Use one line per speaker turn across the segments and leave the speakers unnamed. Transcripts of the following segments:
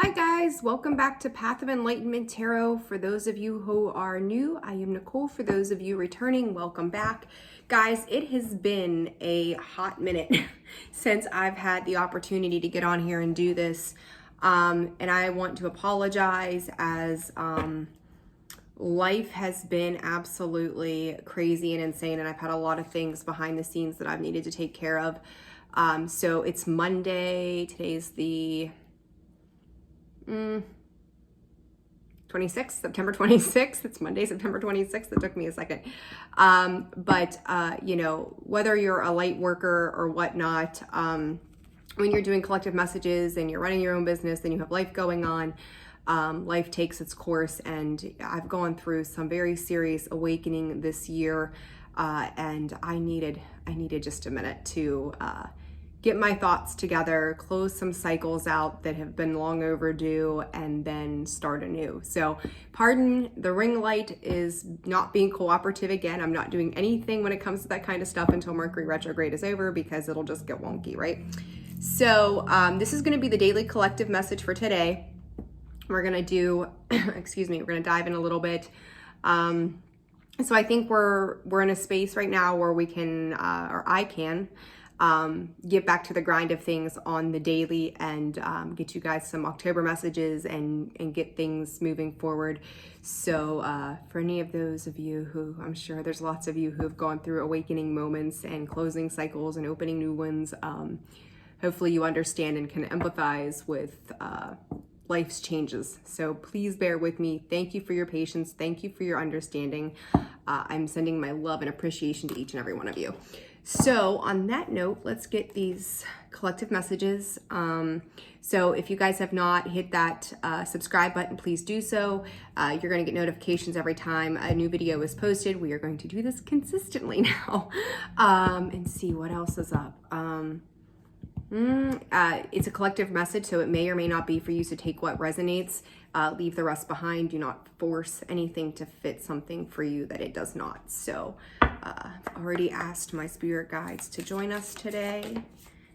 Hi guys, welcome back to Path of Enlightenment Tarot. For those of you who are new, I am Nicole. For those of you returning, welcome back. Guys, it has been a hot minute since I've had the opportunity to get on here and do this. And I want to apologize as life has been absolutely crazy and insane, and I've had a lot of things behind the scenes that I've needed to take care of. So it's Monday. Today's the 26th, September 26th. It's Monday, September 26th. It took me a second. You know, whether you're a light worker or whatnot, when you're doing collective messages and you're running your own business and you have life going on, life takes its course. And I've gone through some very serious awakening this year. And I needed just a minute to, get my thoughts together, close some cycles out that have been long overdue, and then start anew. So pardon, the ring light is not being cooperative again. I'm not doing anything when it comes to that kind of stuff until Mercury retrograde is over, because it'll just get wonky, right? So this is going to be the daily collective message for today. We're going to do, excuse me, we're going to dive in a little bit. So I think we're in a space right now where we can, or I can, get back to the grind of things on the daily and get you guys some October messages and get things moving forward. So for any of those of you who, I'm sure there's lots of you who have gone through awakening moments and closing cycles and opening new ones, hopefully you understand and can empathize with life's changes. So please bear with me. Thank you for your patience. Thank you for your understanding. I'm sending my love and appreciation to each and every one of you. So on that note, let's get these collective messages. So if you guys have not hit that subscribe button, please do so. You're going to get notifications every time a new video is posted. We are going to do this consistently now, and see what else is up. It's a collective message, so it may or may not be for you, so take what resonates, leave the rest behind. Do not force anything to fit something for you that it does not. So I've already asked my spirit guides to join us today.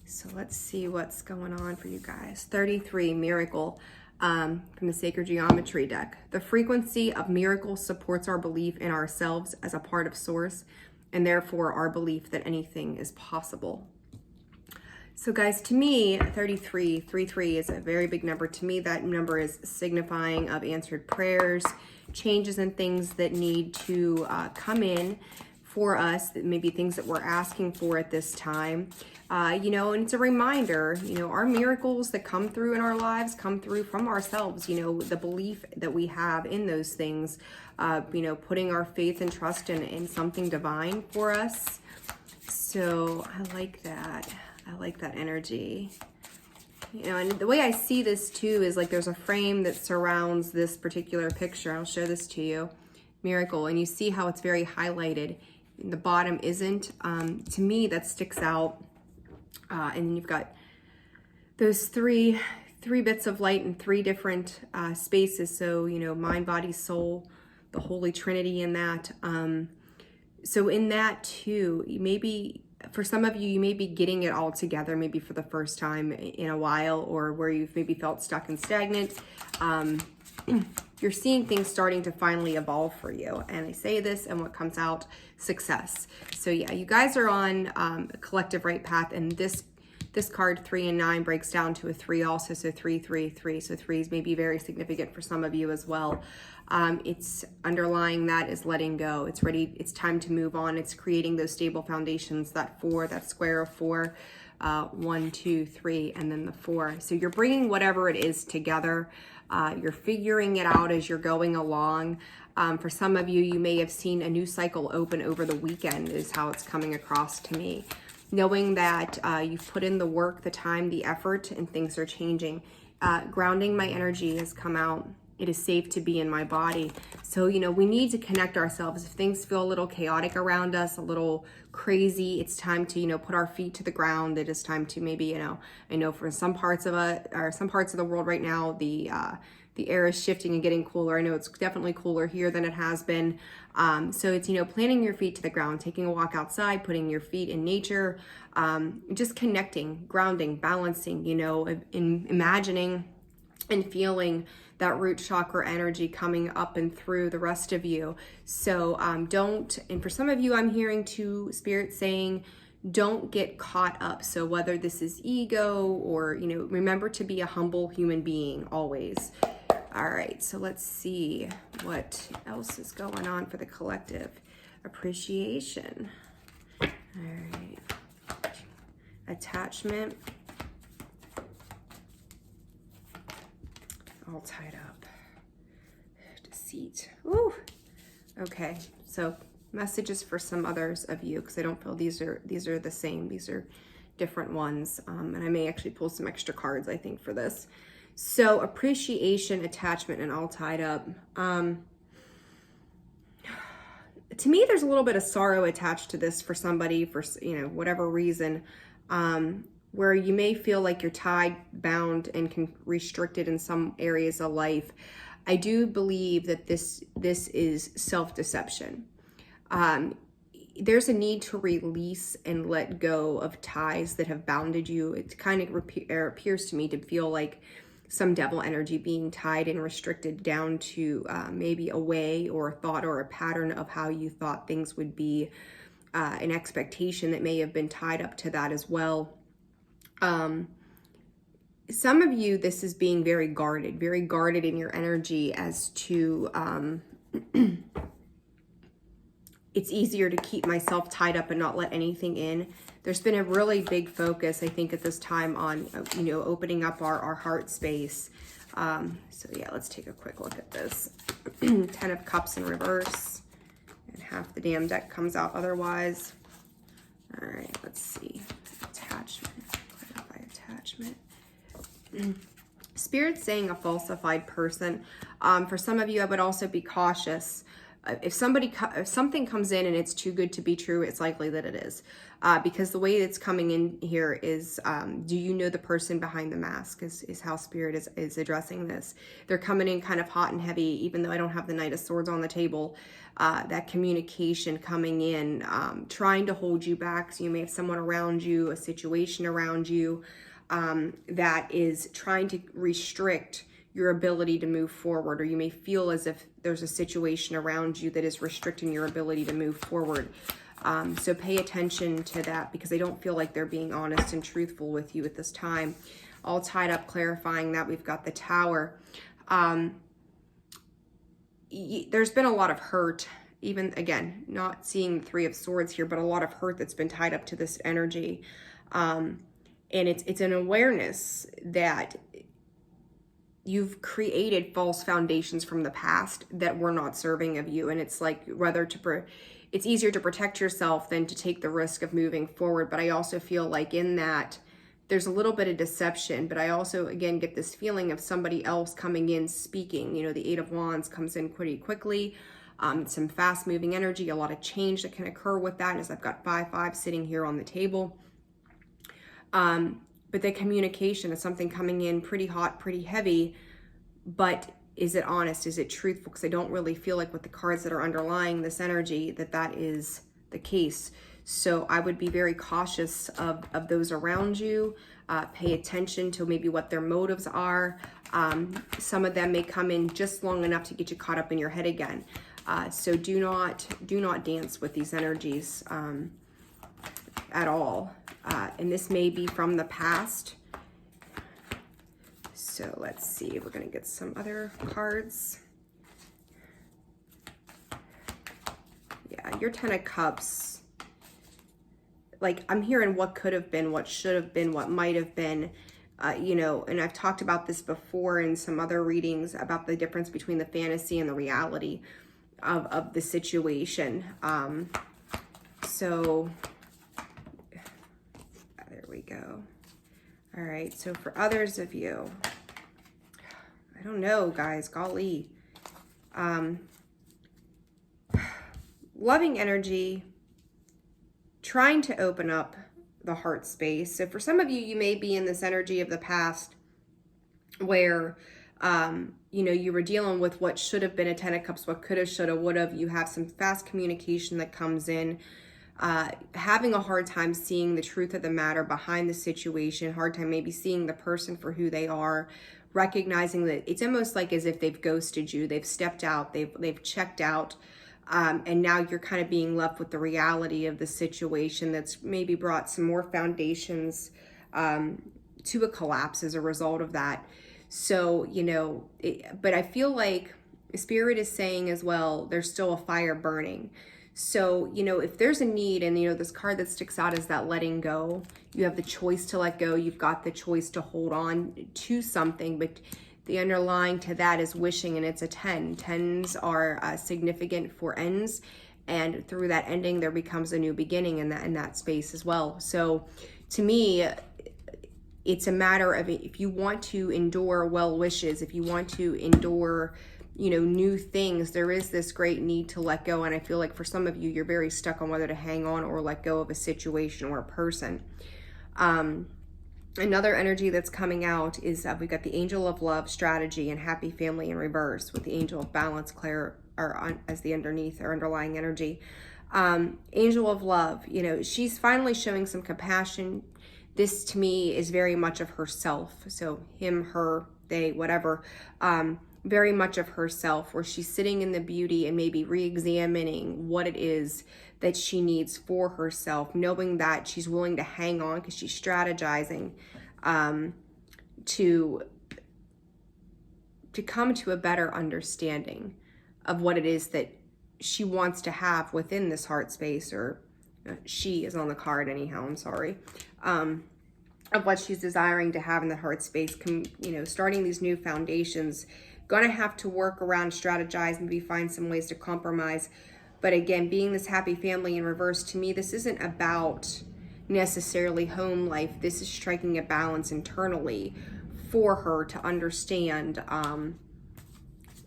So let's see what's going on for you guys. 33, miracle, from the Sacred Geometry deck. The frequency of miracles supports our belief in ourselves as a part of Source, and therefore our belief that anything is possible. So guys, to me, 33 is a very big number. To me, that number is signifying of answered prayers, changes and things that need to come in for us, that maybe things that we're asking for at this time. You know, and it's a reminder, you know, our miracles that come through in our lives come through from ourselves, you know, the belief that we have in those things, you know, putting our faith and trust in something divine for us. So I like that. I like that energy. You know, and the way I see this too is like there's a frame that surrounds this particular picture. I'll show this to you. Miracle. And you see how it's very highlighted. And the bottom isn't. To me, that sticks out. And then you've got those three bits of light in three different spaces. So, you know, mind, body, soul, the Holy Trinity in that. So in that too, for some of you, you may be getting it all together, maybe for the first time in a while, or where you've maybe felt stuck and stagnant. You're seeing things starting to finally evolve for you. And I say this, and what comes out, success. So yeah, you guys are on a collective right path, and this card 3 and 9 breaks down to a 3 also, so 3, 3, 3. So 3s may be very significant for some of you as well. It's underlying that is letting go. It's ready. It's time to move on. It's creating those stable foundations, that 4, that square of 4, 1, 2, 3, and then the 4. So you're bringing whatever it is together. You're figuring it out as you're going along. For some of you, you may have seen a new cycle open over the weekend is how it's coming across to me. Knowing that you've put in the work, the time, the effort, and things are changing. Grounding my energy has come out. It is safe to be in my body. So, you know, we need to connect ourselves. If things feel a little chaotic around us, a little crazy, it's time to, you know, put our feet to the ground. It is time to maybe, you know, I know for some parts of the world right now, the air is shifting and getting cooler. I know it's definitely cooler here than it has been. So it's, you know, planting your feet to the ground, taking a walk outside, putting your feet in nature, just connecting, grounding, balancing, you know, imagining and feeling that root chakra energy coming up and through the rest of you. So don't, and for some of you, I'm hearing to Spirit saying, don't get caught up. So whether this is ego or, you know, remember to be a humble human being always. All right, so let's see what else is going on for the collective. Appreciation. All right. Attachment. All tied up. Deceit. Ooh. Okay, so messages for some others of you, because I don't feel these are the same. These are different ones, and I may actually pull some extra cards, I think, for this. So appreciation, attachment, and all tied up. To me, there's a little bit of sorrow attached to this for somebody, for, you know, whatever reason, where you may feel like you're tied, bound, and restricted in some areas of life. I do believe that this is self-deception. There's a need to release and let go of ties that have bounded you. It kind of appears to me to feel like some devil energy being tied and restricted down to maybe a way or a thought or a pattern of how you thought things would be, an expectation that may have been tied up to that as well. Some of you, this is being very guarded in your energy as to, it's easier to keep myself tied up and not let anything in. There's been a really big focus, I think, at this time on, you know, opening up our heart space. So yeah, let's take a quick look at this. 10 of Cups in reverse, and half the damn deck comes out otherwise. All right, let's see. Attachment, clarify attachment. Spirit's saying a falsified person. For some of you, I would also be cautious. If something comes in and it's too good to be true, it's likely that it is. Because the way it's coming in here is, do you know the person behind the mask is how Spirit is addressing this. They're coming in kind of hot and heavy, even though I don't have the Knight of Swords on the table. That communication coming in, trying to hold you back. So you may have someone around you, a situation around you, that is trying to restrict your ability to move forward, or you may feel as if there's a situation around you that is restricting your ability to move forward. So pay attention to that, because I don't feel like they're being honest and truthful with you at this time. All tied up, clarifying that. We've got the Tower. There's been a lot of hurt, even, again, not seeing the Three of Swords here, but a lot of hurt that's been tied up to this energy. And it's an awareness that you've created false foundations from the past that were not serving of you. And it's like, it's easier to protect yourself than to take the risk of moving forward. But I also feel like in that there's a little bit of deception, but I also, again, get this feeling of somebody else coming in speaking. You know, the Eight of Wands comes in pretty quickly. Some fast moving energy, a lot of change that can occur with that, as I've got 5-5 sitting here on the table. But the communication is something coming in pretty hot, pretty heavy, but is it honest? Is it truthful? Because I don't really feel like with the cards that are underlying this energy that is the case. So I would be very cautious of those around you. Pay attention to maybe what their motives are. Some of them may come in just long enough to get you caught up in your head again. So do not dance with these energies at all. And this may be from the past. So let's see, we're going to get some other cards. Yeah, your 10 of Cups. Like, I'm hearing what could have been, what should have been, what might have been. You know, and I've talked about this before in some other readings about the difference between the fantasy and the reality of the situation. So there we go. All right, so for others of you, I don't know, guys, golly. Loving energy, trying to open up the heart space. So for some of you, you may be in this energy of the past where, you know, you were dealing with what should have been a 10 of Cups, what could have, should have, would have. You have some fast communication that comes in. having a hard time seeing the truth of the matter behind the situation, hard time maybe seeing the person for who they are, recognizing that it's almost like as if they've ghosted you, they've stepped out, they've checked out, and now you're kind of being left with the reality of the situation that's maybe brought some more foundations to a collapse as a result of that. So, but I feel like Spirit is saying as well, there's still a fire burning. So, if there's a need, and, this card that sticks out is that letting go. You have the choice to let go. You've got the choice to hold on to something, but the underlying to that is wishing, and it's a 10. 10s are significant for ends, and through that ending, there becomes a new beginning in that space as well. So, to me, it's a matter of if you want to endure well wishes, if you want to endure new things, there is this great need to let go. And I feel like for some of you, you're very stuck on whether to hang on or let go of a situation or a person. Another energy that's coming out is we've got the Angel of Love, Strategy, and Happy Family in reverse, with the Angel of Balance, Claire, as the underneath or underlying energy. Angel of Love, she's finally showing some compassion. This to me is very much of herself. So him, her, they, whatever. Very much of herself, where she's sitting in the beauty and maybe re-examining what it is that she needs for herself, knowing that she's willing to hang on because she's strategizing to come to a better understanding of what it is that she wants to have within this heart space, or she is on the card anyhow, I'm sorry, of what she's desiring to have in the heart space. Starting these new foundations, gonna have to work around, strategize, maybe find some ways to compromise. But again, being this happy family in reverse, to me, this isn't about necessarily home life. This is striking a balance internally for her to understand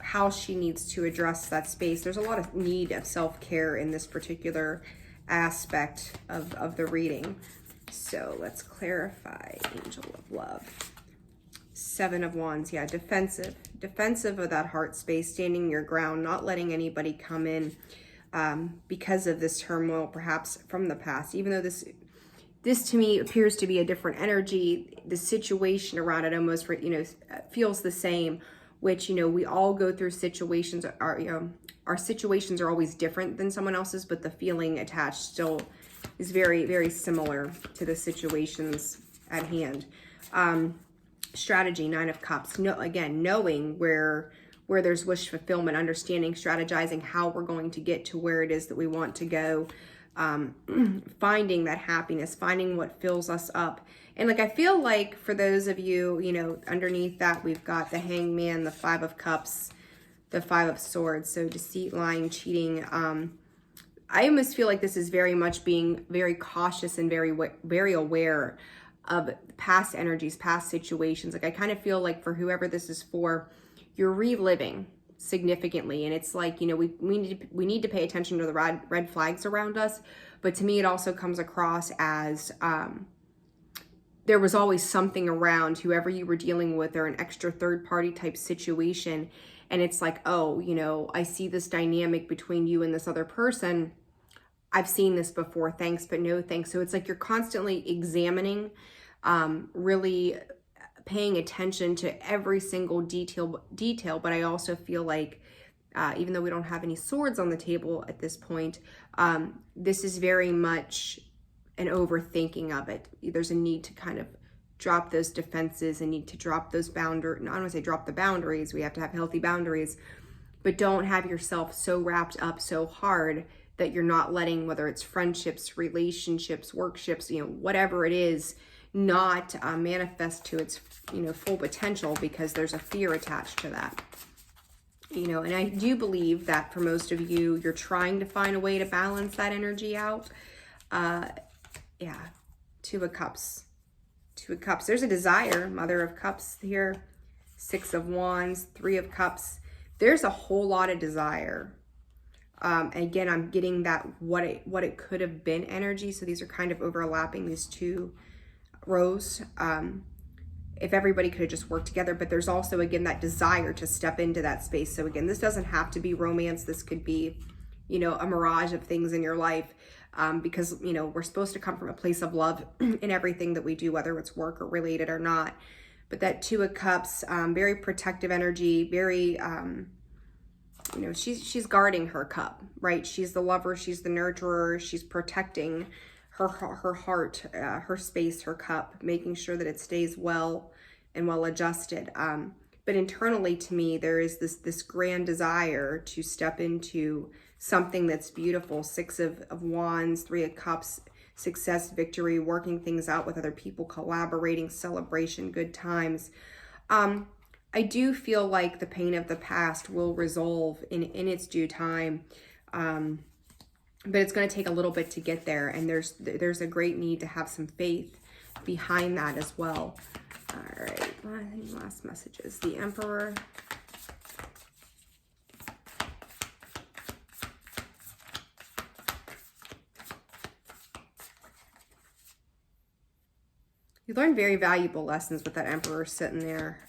how she needs to address that space. There's a lot of need of self-care in this particular aspect of the reading. So let's clarify. Angel of Love. 7 of Wands, yeah, defensive of that heart space, standing your ground, not letting anybody come in because of this turmoil, perhaps from the past. Even though this to me appears to be a different energy, the situation around it almost, feels the same. Which we all go through situations. Our situations are always different than someone else's, but the feeling attached still is very, very similar to the situations at hand. Strategy, 9 of Cups. Again, knowing where there's wish fulfillment, understanding, strategizing how we're going to get to where it is that we want to go, finding that happiness, finding what fills us up. And I feel like for those of you, underneath that, we've got the Hangman, the 5 of Cups, the 5 of Swords. So deceit, lying, cheating. I almost feel like this is very much being very cautious and very, very aware of past energies, past situations. I kind of feel like for whoever this is for, you're reliving significantly. And it's like, we need to pay attention to the red flags around us. But to me, it also comes across as there was always something around whoever you were dealing with, or an extra third party type situation. And it's like, oh, I see this dynamic between you and this other person. I've seen this before. Thanks, but no thanks. So it's like you're constantly examining, really paying attention to every single detail. But I also feel like, even though we don't have any swords on the table at this point, this is very much an overthinking of it. There's a need to kind of drop those defenses and need to drop those boundaries. No, I don't want to say drop the boundaries. We have to have healthy boundaries, but don't have yourself so wrapped up so hard that you're not letting, whether it's friendships, relationships, workships, whatever it is, not manifest to its, full potential, because there's a fear attached to that. And I do believe that for most of you, you're trying to find a way to balance that energy out. Yeah, 2 of Cups. 2 of Cups. There's a desire, Mother of Cups here. 6 of Wands, 3 of Cups. There's a whole lot of desire. Again, I'm getting that what it could have been energy. So these are kind of overlapping, these 2 rows. If everybody could have just worked together, but there's also, again, that desire to step into that space. So again, this doesn't have to be romance. This could be, a mirage of things in your life. because, you know, we're supposed to come from a place of love in everything that we do, whether it's work or related or not. But that Two of Cups, very protective energy, very, you know, she's guarding her cup, right? She's the lover, she's the nurturer, she's protecting her heart, her space, her cup, making sure that it stays well and well adjusted. But internally, to me, there is this grand desire to step into something that's beautiful. Six of Wands, Three of Cups, success, victory, working things out with other people, collaborating, celebration, good times. I do feel like the pain of the past will resolve in its due time. But it's going to take a little bit to get there. And there's a great need to have some faith behind that as well. All right, I think last messages. The Emperor. You learned very valuable lessons with that Emperor sitting there.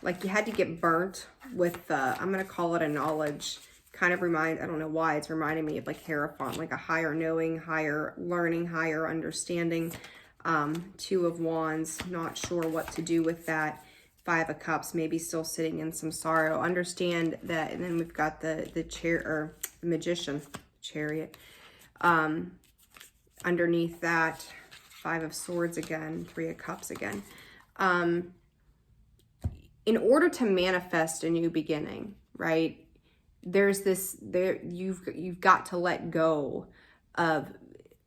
Like you had to get burnt with, I'm going to call it a knowledge. Kind of I don't know why, it's reminding me of like Hierophant, like a higher knowing, higher learning, higher understanding. Two of Wands, not sure what to do with that. Five of Cups, maybe still sitting in some sorrow. Understand that, and then we've got the chair, or the Magician, Chariot. Underneath that, Five of Swords again, Three of Cups again. In order to manifest a new beginning, right? You've got to let go of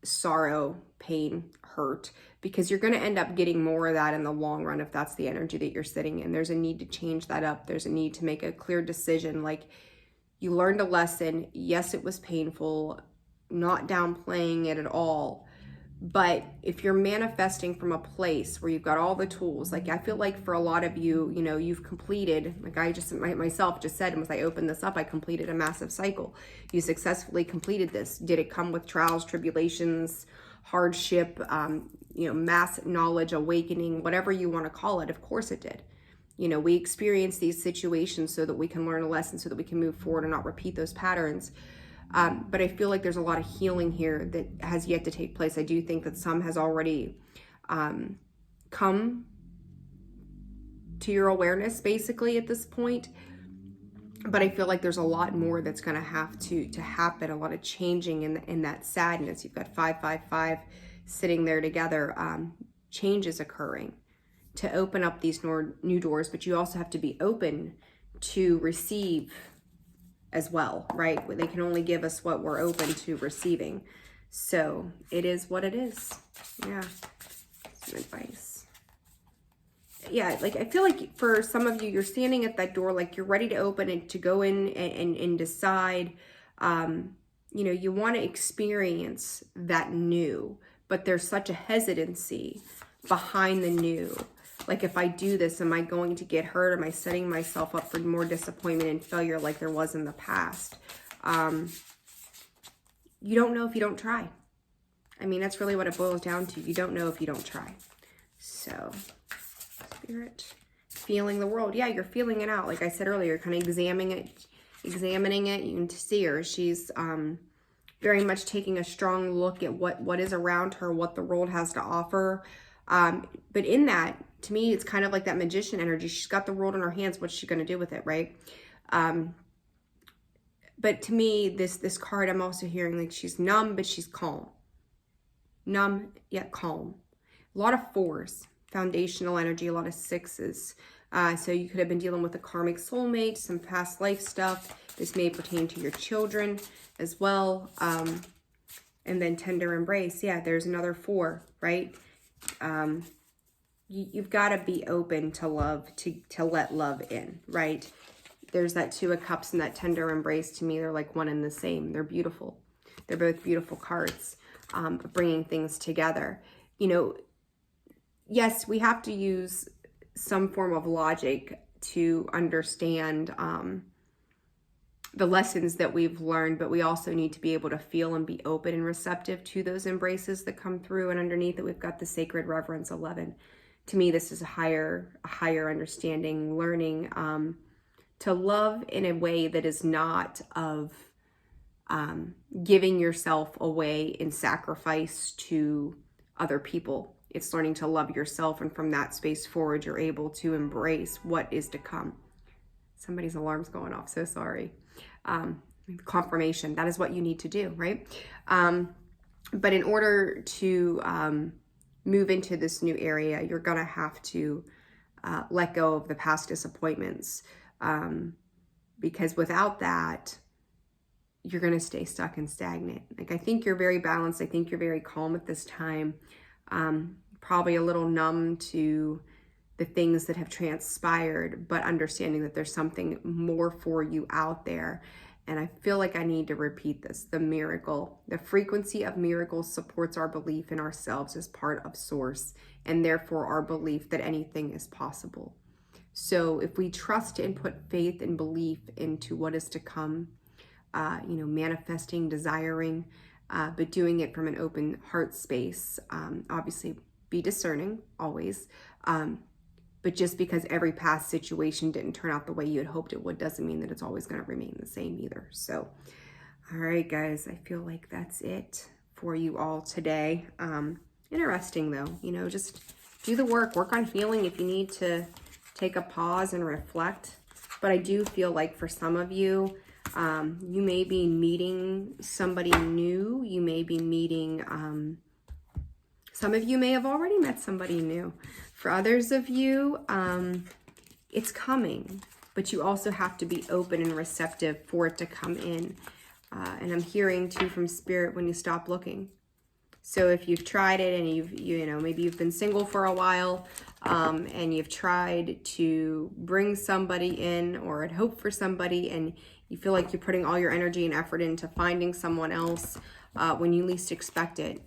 sorrow, pain, hurt, because you're going to end up getting more of that in the long run if that's the energy that you're sitting in. There's a need to change that up. There's a need to make a clear decision. Like, you learned a lesson. Yes, it was painful, not downplaying it at all. But if you're manifesting from a place where you've got all the tools, like I feel like for a lot of you, you know, you've completed, like myself just said, once I opened this up, I completed a massive cycle. You successfully completed this. Did it come with trials, tribulations, hardship, you know, mass knowledge, awakening, whatever you want to call it? Of course it did. You know, we experience these situations so that we can learn a lesson, so that we can move forward and not repeat those patterns. But I feel like there's a lot of healing here that has yet to take place. I do think that some has already come to your awareness basically at this point. But I feel like there's a lot more that's going to have to happen, a lot of changing in that sadness. You've got 555 sitting there together. Change is occurring to open up these new doors, but you also have to be open to receive as well, right? They can only give us what we're open to receiving. So it is what it is. Yeah. Some advice. Yeah, like I feel like for some of you, you're standing at that door, like you're ready to open it, to go in and decide. You know, you want to experience that new, but there's such a hesitancy behind the new. Like, if I do this, am I going to get hurt? Am I setting myself up for more disappointment and failure like there was in the past? You don't know if you don't try. I mean, that's really what it boils down to. You don't know if you don't try. So, Spirit, feeling the world. Yeah, you're feeling it out. Like I said earlier, kind of examining it. You can see her. She's very much taking a strong look at what is around her, what the world has to offer. But in that, to me, it's kind of like that magician energy. She's got the world in her hands. What's she going to do with it, right? But to me, this card, I'm also hearing like she's numb, but she's calm. Numb, yet calm. A lot of fours, foundational energy, a lot of sixes. So you could have been dealing with a karmic soulmate, some past life stuff. This may pertain to your children as well. And then tender embrace. Yeah, there's another four, right? You've got to be open to love, to let love in, right? There's that Two of Cups and that tender embrace. To me, they're like one and the same. They're beautiful. They're both beautiful cards, bringing things together. You know, yes, we have to use some form of logic to understand the lessons that we've learned, but we also need to be able to feel and be open and receptive to those embraces that come through. And underneath it, we've got the Sacred Reverence 11. To me, this is a higher understanding, learning to love in a way that is not of giving yourself away in sacrifice to other people. It's learning to love yourself, and from that space forward, you're able to embrace what is to come. Somebody's alarm's going off, so sorry. Confirmation, that is what you need to do, right? But in order to move into this new area, you're gonna have to let go of the past disappointments, because without that, you're gonna stay stuck and stagnant. Like, I think you're very balanced. I think you're very calm at this time. Probably a little numb to the things that have transpired, but understanding that there's something more for you out there. And I feel like I need to repeat this: the miracle, the frequency of miracles supports our belief in ourselves as part of source, and therefore our belief that anything is possible. So if we trust and put faith and belief into what is to come, manifesting, desiring, but doing it from an open heart space, obviously be discerning always. But just because every past situation didn't turn out the way you had hoped it would doesn't mean that it's always going to remain the same either. So, all right, guys, I feel like that's it for you all today. Interesting though, just do the work on healing if you need to take a pause and reflect. But I do feel like for some of you, you may be meeting somebody new. You may be meeting, some of you may have already met somebody new. For others of you, it's coming, but you also have to be open and receptive for it to come in. And I'm hearing too from Spirit, when you stop looking. So if you've tried it and maybe you've been single for a while, and you've tried to bring somebody in or had hoped for somebody, and you feel like you're putting all your energy and effort into finding someone else, when you least expect it,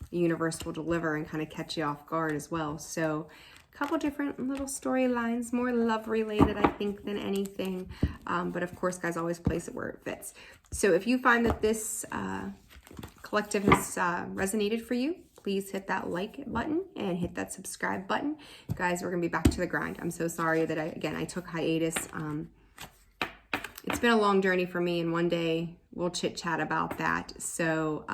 the universe will deliver and kind of catch you off guard as well. So a couple different little storylines, more love related, I think, than anything. But of course, guys, always place it where it fits. So if you find that this collective has resonated for you, please hit that like button and hit that subscribe button. Guys, we're going to be back to the grind. I'm so sorry that I took hiatus. It's been a long journey for me, and one day we'll chit chat about that. So,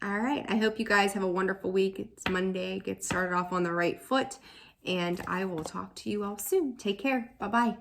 all right. I hope you guys have a wonderful week. It's Monday. Get started off on the right foot, and I will talk to you all soon. Take care. Bye-bye.